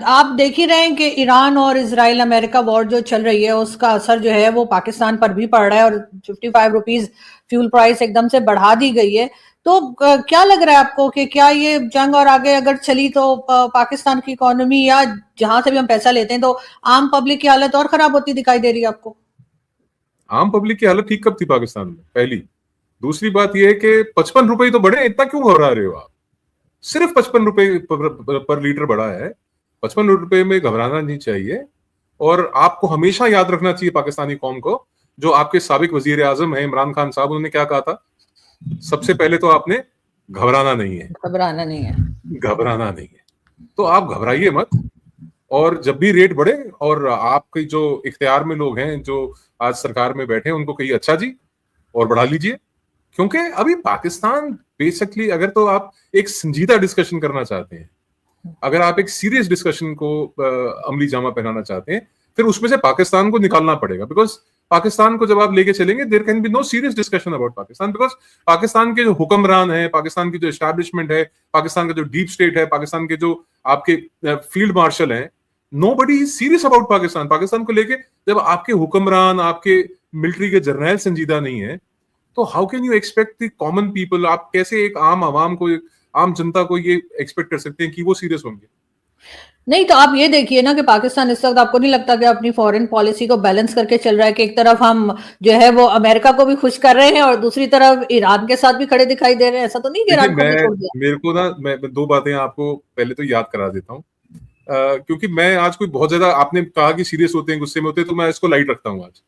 आप देख ही रहे हैं कि ईरान और इजराइल अमेरिका वॉर जो चल रही है उसका असर जो है वो पाकिस्तान पर भी पड़ रहा है और 55 रुपीज फ्यूल प्राइस एकदम से बढ़ा दी गई है। तो क्या लग रहा है आपको कि क्या ये जंग और आगे अगर चली तो पाकिस्तान की इकोनॉमी या जहां से भी हम पैसा लेते हैं तो आम पब्लिक की हालत और खराब होती दिखाई दे रही है आपको? आम पब्लिक की हालत ठीक कब थी पाकिस्तान में? पहली। दूसरी बात यह है कि 55 रुपए तो बढ़े, इतना क्यों घबरा रहे हो आप? सिर्फ 55 रुपए पर लीटर बढ़ा है। 55 रुपए में घबराना नहीं चाहिए। और आपको हमेशा याद रखना चाहिए पाकिस्तानी कौम को, जो आपके साबिक वजीर आजम है इमरान खान साहब, उन्होंने क्या कहा था? सबसे पहले तो आपने घबराना नहीं है, घबराना नहीं है, घबराना नहीं है। तो आप घबराइए मत। और जब भी रेट बढ़े और आपके जो इख्तियार में लोग हैं जो आज सरकार में बैठे हैं, उनको कहिए अच्छा जी और बढ़ा लीजिए। क्योंकि अभी पाकिस्तान बेसिकली, अगर तो आप एक संजीदा डिस्कशन करना चाहते हैं, अगर आप एक सीरियस डिस्कशन को अमली जामा पहनाना चाहते हैं, फिर उसमें से पाकिस्तान को निकालना पड़ेगा। बिकॉज पाकिस्तान को जब आप लेके चलेंगे, there can be no serious discussion about Pakistan. Because Pakistan के जो हुक्मरान है, पाकिस्तान की जो एस्टैब्लिशमेंट है, पाकिस्तान का जो डीप स्टेट है, पाकिस्तान के जो आपके फील्ड मार्शल हैं, nobody is serious about Pakistan. Pakistan को लेके जब आपके हुक्मरान, आपके मिलिट्री के जर्नल संजीदा नहीं है, तो how can you expect the common people? आप कैसे एक आम आवाम को, आम जनता को ये एक्सपेक्ट कर सकते हैं कि वो सीरियस होंगे? नहीं, तो आप ये देखिए ना कि पाकिस्तान इस वक्त आपको नहीं लगता कि अपनी फॉरेन पॉलिसी को बैलेंस करके चल रहा है कि एक तरफ हम जो है वो अमेरिका को भी खुश कर रहे हैं और दूसरी तरफ ईरान के साथ भी खड़े दिखाई दे रहे हैं? ऐसा तो नहीं कि ईरान को भी छोड़ दिया? मेरे को ना, मैं दो बातें आपको पहले तो याद करा देता हूँ। क्योंकि मैं आज कोई बहुत ज्यादा, आपने कहा कि सीरियस होते हैं, गुस्से में होते हैं, तो मैं इसको लाइट रखता हूँ आज।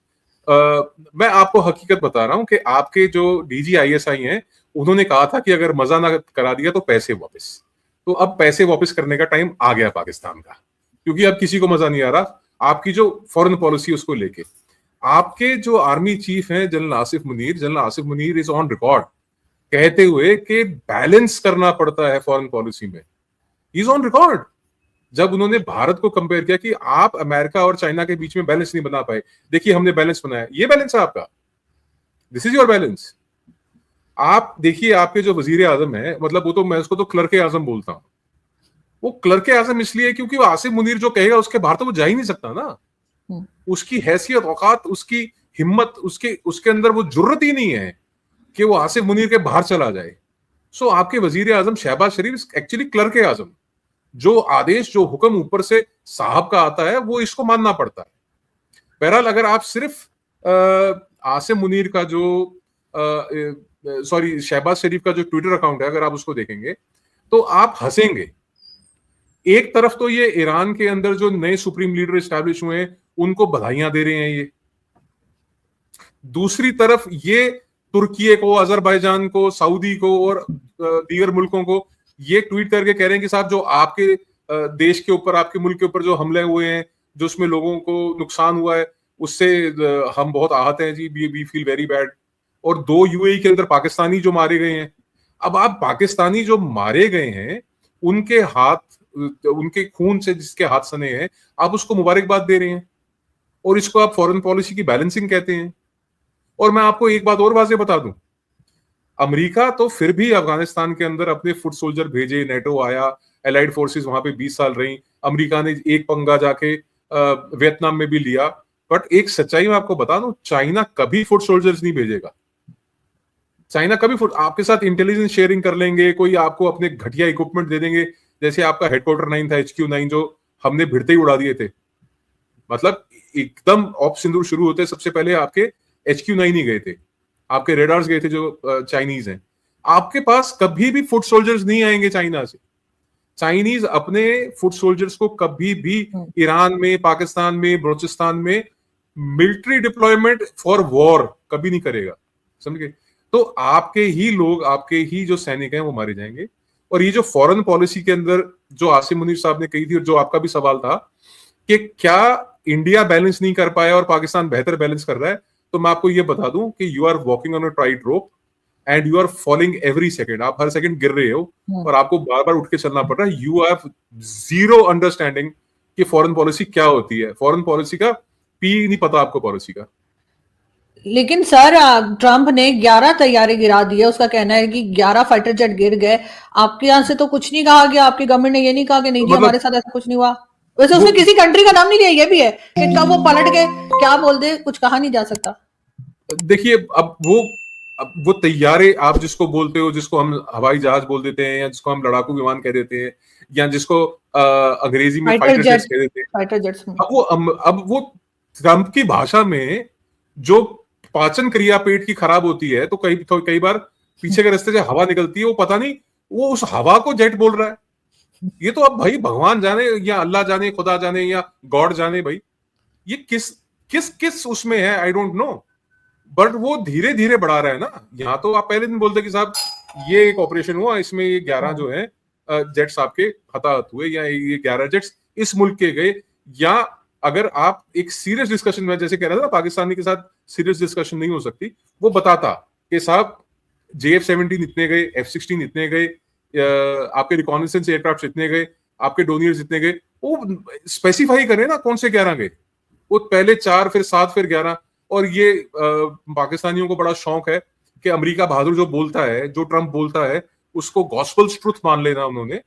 मैं आपको हकीकत बता रहा हूँ कि आपके जो DGISI हैं, उन्होंने कहा था कि अगर मजा ना करा दिया तो पैसे वापस। तो अब पैसे वापस करने का टाइम आ गया पाकिस्तान का, क्योंकि अब किसी को मजा नहीं आ रहा आपकी जो फॉरेन पॉलिसी उसको लेके। आपके जो आर्मी चीफ हैं general Asif Munir is on record कहते हुए कि बैलेंस करना पड़ता है फॉरेन पॉलिसी में। इज ऑन रिकॉर्ड जब उन्होंने भारत को कंपेयर किया कि आप अमेरिका और चाइना के बीच में बैलेंस नहीं बना पाए, देखिए हमने बैलेंस बनाया। ये बैलेंस है आपका, दिस इज योर बैलेंस। आप देखिए आपके जो वजीर आजम है, मतलब वो तो, मैं उसको तो क्लर्क आजम बोलता हूं। वो क्लर्क आजम इसलिए क्योंकि वो आसिफ मुनीर जो कहेगा उसके बाहर तो वो जा ही नहीं सकता ना। उसकी हैसियत, औकात, उसकी हिम्मत, उसके अंदर वो जुर्रत ही नहीं है कि वो आसिफ मुनीर के बाहर चला जाए। सो आपके वजीर आजम शहबाज शरीफ एक्चुअली क्लर्क आजम, जो आदेश, जो हुक्म ऊपर से साहब का आता है, वो इसको मानना पड़ता है। बहरहाल अगर आप सिर्फ आसिम मुनीर का जो शहबाज शरीफ का जो ट्विटर अकाउंट है, अगर आप उसको देखेंगे तो आप हंसेंगे। एक तरफ तो ये ईरान के अंदर जो नए सुप्रीम लीडर एस्टैब्लिश हुए हैं उनको बधाइयां दे रहे हैं ये, दूसरी तरफ ये तुर्की को, अजरबैजान को, सऊदी को और दीगर मुल्कों को ये ट्वीट करके कह रहे हैं कि साहब जो आपके देश के ऊपर, आपके मुल्क के ऊपर जो हमले हुए हैं, जो उसमें लोगों को नुकसान हुआ है, उससे हम बहुत आहत हैं जी, वी फील वेरी बैड। और 2 UAE के अंदर पाकिस्तानी जो मारे गए हैं, अब आप पाकिस्तानी जो मारे गए हैं उनके हाथ, उनके खून से जिसके हाथ सने हैं, आप उसको मुबारकबाद दे रहे हैं और इसको आप फॉरेन पॉलिसी की बैलेंसिंग कहते हैं। और मैं आपको एक बात और वाज़ेह बता दूं, अमेरिका तो फिर भी अफगानिस्तान के अंदर अपने फुट सोल्जर भेजे, नेटो आया, एलाइड फोर्सेस वहां पे 20 साल रही। अमेरिका ने एक पंगा जाके वियतनाम में भी लिया। बट एक सच्चाई मैं आपको बता दूं, चाइना कभी फुट सोल्जर्स नहीं भेजेगा। चाइना कभी आपके साथ इंटेलिजेंस शेयरिंग कर लेंगे, कोई आपको अपने घटिया इक्विपमेंट दे देंगे, जैसे आपका हेडक्वार्टर 9 था, HQ9, जो हमने भिड़ते ही उड़ा दिए थे। मतलब एकदम ऑप सिंदूर शुरू होते सबसे पहले आपके HQ9 ही गए थे, आपके रेडार्स गए थे जो चाइनीज हैं। आपके पास कभी भी फुट सोल्जर्स नहीं आएंगे चाइना से। चाइनीज अपने फुट सोल्जर्स को कभी भी ईरान में, पाकिस्तान में, बलूचिस्तान में मिलिट्री डिप्लॉयमेंट फॉर वॉर कभी नहीं करेगा, समझ गए? तो आपके ही लोग, आपके ही जो सैनिक हैं वो मारे जाएंगे। और ये जो फॉरेन पॉलिसी के अंदर जो आसिम मुनीर साहब ने कही थी, और जो आपका भी सवाल था कि क्या इंडिया बैलेंस नहीं कर पाया और पाकिस्तान बेहतर बैलेंस कर रहा है, तो मैं आपको ये बता दूं कि you are walking on a tight rope and you are falling every second. आप हर सेकंड गिर रहे हो और आपको बार बार उठ के चलना पड़ रहा है। यू हैव जीरो अंडरस्टैंडिंग कि फॉरेन पॉलिसी क्या होती है। फॉरेन पॉलिसी का पी नहीं पता आपको पॉलिसी का। लेकिन सर, ट्रंप ने 11 तैयारे गिरा दिए। उसका कहना है कि 11 फाइटर जेट गिर गए। आपके यहाँ से तो कुछ नहीं कहा गया, आपकी गवर्नमेंट ने ये नहीं कहा कि नहीं जी हमारे साथ ऐसा कुछ नहीं हुआ। वैसे उसने वो किसी कंट्री का नाम नहीं लिया, ये भी है कि कब वो पलट के क्या बोल दे, कुछ कहा नहीं जा सकता। देखिए, अब वो तैयारे आप जिसको बोलते हो, जिसको हम हवाई जहाज बोल देते हैं, या जिसको हम लड़ाकू विमान कह देते हैं, या जिसको अंग्रेजी में फाइटर फाइटर जेट, जेट्स कह देते हैं, फाइटर जेट्स। अब वो ट्रंप की भाषा में जो पाचन क्रिया पेट की खराब होती है, तो कई बार पीछे के रास्ते से हवा निकलती है, वो पता नहीं वो उस हवा को जेट बोल रहा है। ये तो अब भाई भगवान जाने, या अल्लाह जाने, खुदा जाने, या गॉड जाने भाई, ये किस किस किस उसमें है, आई डोंट नो। बट वो धीरे धीरे बढ़ा रहा है ना। यहाँ तो आप पहले दिन बोलते कि साहब ये एक ऑपरेशन हुआ, इसमें ये 11 जो है जेट्स आपके हताहत हुए, या ये 11 जेट्स इस मुल्क के गए। या अगर आप एक सीरियस डिस्कशन में, जैसे कह रहा था ना, पाकिस्तानी के साथ सीरियस डिस्कशन नहीं हो सकती, वो बताता कि साहब JF-17 इतने गए, F-16 इतने गए, आपके रिकॉनेसेंस एयरक्राफ्ट इतने गए, आपके डोनियर्स इतने गए, वो स्पेसिफाई करें ना कौन से 11 गए। वो पहले 4, फिर 7, फिर 11। और ये पाकिस्तानियों को बड़ा शौक है कि अमेरिका बहादुर जो बोलता है, जो ट्रंप बोलता है, उसको गॉस्पेल्स ट्रुथ मान लेना उन्होंने,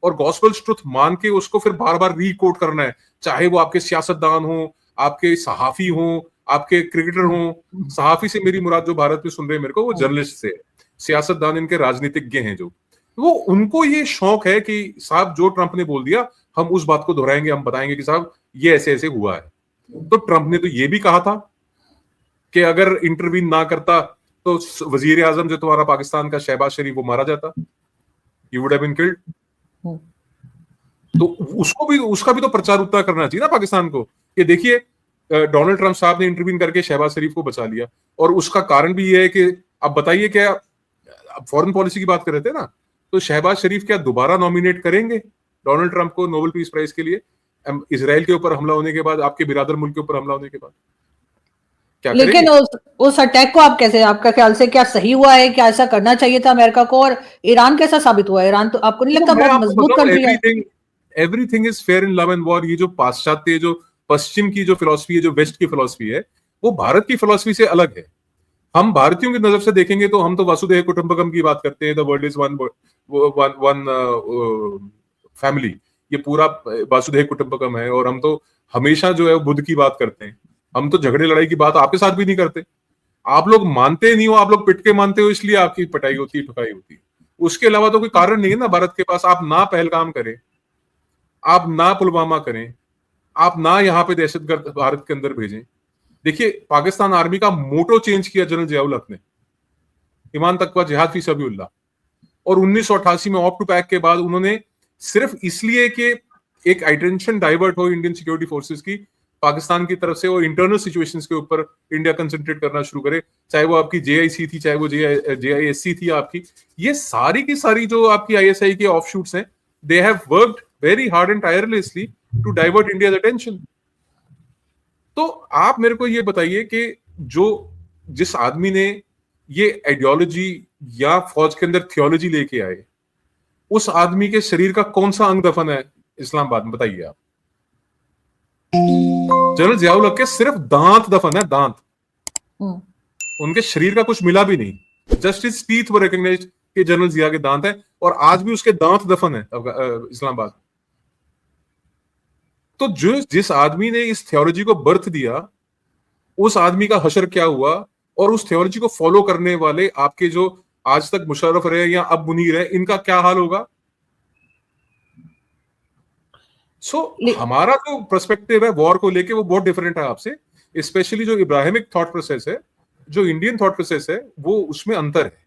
और गॉस्पेल्स ट्रुथ मान के उसको फिर बार बार रीकोट करना है, चाहे वो आपके सियासतदान हो, आपके सहाफी हो, आपके क्रिकेटर हो। सहाफी से मेरी मुराद जो भारत में सुन रहे हैं मेरे को, वो जर्नलिस्ट से, सियासतदान इनके राजनीतिज्ञ हैं जो, वो उनको ये शौक है कि साहब जो ट्रंप ने बोल दिया हम उस बात को दोहराएंगे, हम बताएंगे कि साहब ये ऐसे ऐसे हुआ है। तो ट्रंप ने तो ये भी कहा था कि अगर इंटरवीन ना करता तो वजीर आजम जो तुम्हारा पाकिस्तान का शहबाज शरीफ, वो मारा जाता, you would have been killed. तो उसका भी तो प्रचार उत्तर करना चाहिए ना पाकिस्तान को, कि देखिए डोनाल्ड ट्रंप साहब ने इंटरवीन करके शहबाज शरीफ को बचा लिया, और उसका कारण भी ये है कि अब बताइए क्या, फॉरेन पॉलिसी की बात कर रहे थे ना, तो शहबाज शरीफ क्या दोबारा नॉमिनेट करेंगे डोनाल्ड ट्रंप को नोबेल पीस प्राइज के लिए, इसराइल के ऊपर हमला होने के बाद, आपके बिरादर मुल्क के ऊपर हमला होने के बाद? क्या लेकिन उस अटैक को आप कैसे, आपका ख्याल से क्या सही हुआ है, क्या ऐसा करना चाहिए था अमेरिका को? और ईरान कैसा साबित हुआ? ईरान तो आपको नहीं लगता बहुत मजबूत कंट्री है? Everything is fair in love and war. ये जो पाश्चात्य, जो पश्चिम की जो फिलॉसफी है, जो वेस्ट की फिलॉसफी है, वो भारत की फिलॉसफी से अलग है। हम भारतीयों की नजर से देखेंगे तो हम तो वसुधैव कुटुंबकम की बात करते हैं, the world is one family, ये पूरा वसुधैव कुटुंबकम है। और हम तो हमेशा जो है बुद्ध की बात करते हैं, हम तो झगड़े लड़ाई की बात आपके साथ भी नहीं करते। आप लोग मानते नहीं हो, आप लोग पिट के मानते हो, इसलिए आपकी पिटाई होती है, ठुकाई होती है। उसके अलावा तो कोई कारण नहीं है ना भारत के पास। आप ना पहलगाम करें, आप ना पुलवामा करें, आप ना यहाँ पे दहशतगर्द भारत के अंदर भेजें। देखिए पाकिस्तान आर्मी का मोटो चेंज किया जनरल जियाउल हक ने, ईमान तकवा जिहाद फी सबीलिल्लाह, और 1988 में ऑप टू पैक के बाद उन्होंने सिर्फ इसलिए कि एक अटेंशन डाइवर्ट हो इंडियन सिक्योरिटी फोर्सेस की पाकिस्तान की तरफ से, और इंटरनल सिचुएशंस के ऊपर इंडिया कंसंट्रेट करना शुरू करे, चाहे वो आपकी JIC थी, चाहे वो JISC थी आपकी, ये सारी की सारी जो आपकी ISI के ऑफशूट्स हैं, they have worked very hard and tirelessly to divert India's attention. तो आप मेरे को ये बताइए कि जिस आदमी ने ये आइडियोलॉजी या फौज के अंदर थियोलॉजी लेके आए, उस आदमी के शरीर का कौन सा अंग दफन है इस्लामाबाद में, बताइए आप। जनरल जियाउल हक के सिर्फ दांत दफन है, दांत। उनके शरीर का कुछ मिला भी नहीं, जस्ट हिज टीथ वर रिकॉग्नाइज्ड कि जनरल जिया के दांत है, और आज भी उसके दांत दफन है इस्लामाबाद। तो जिस आदमी ने इस थियोलॉजी को बर्थ दिया, उस आदमी का हशर क्या हुआ, और उस थियोलॉजी को फॉलो करने वाले आपके जो आज तक मुशर्रफ रहे या अब मुनीर है, इनका क्या हाल होगा? हमारा जो पर्सपेक्टिव है वॉर को लेके, वो बहुत डिफरेंट है आपसे। स्पेशली जो इब्राहिमिक थॉट प्रोसेस है, जो इंडियन थॉट प्रोसेस है, वो उसमें अंतर है।